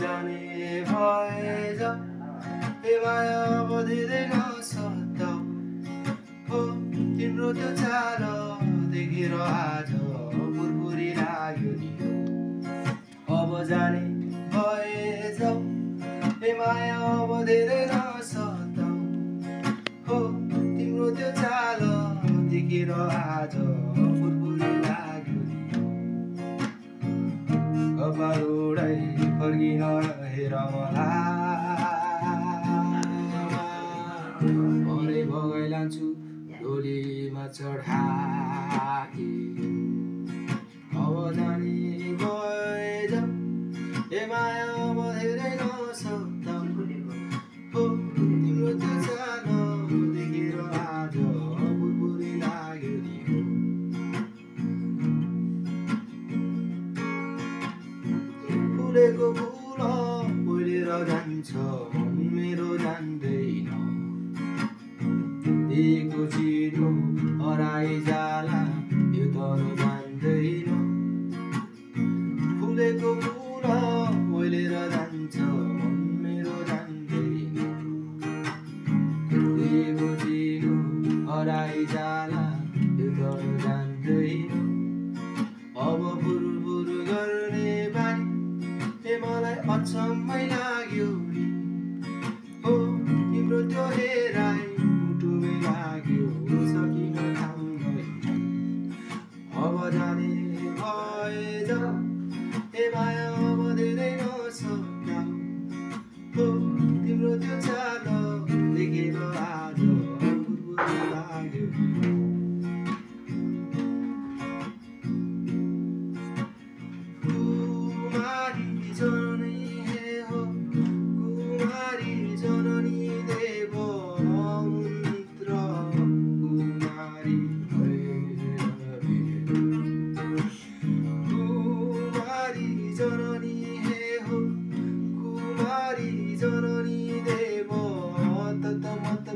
जाने भएछ ए माया अब धेरै नसता हो तिम्रो त्यो चाल देखेर आज पुरपुरी लाग्यो नि अब जाने भएछ ए माया अब धेरै नसता हो तिम्रो त्यो चाल देखेर आज पुरपुरी लाग्यो नि कपाल उडाइ फर्किन हेर मलाई भगाइ लान्छु डोलीमा चढाई अब जाने भएछ ए माया अब धेरै नसक्दा हो तिम्रो त्यो चाल देखेर आज पुरपुरी लाग्यो नि फुलेको फुल बोलेर जान्छ मेरो जान्दैन दिएको चिनो हराइ जाला यो त जान्दैन फुलेको फुल बोलेर जान्छ मेरो जान्दैन दिएको चिनो हराइ जाला यो त जान्दैन अब बुरबुर गर्ने बानी मलाई अचम्मै लाग्यो नि हो तिम्रो त्यो हेराइ मुटुमै लाग्यो सकिन थाम्दैन अब जाने भएछ ए माया अब धेरै नसक्दा हो तिम्रो त्यो चाल देखेर आज पुरपुरी लाग्यो जननी हे हो कुमारी जननी देव मन्त्र कुमारी कुमारी जननी हे हो कुमारी जननी देव तत मत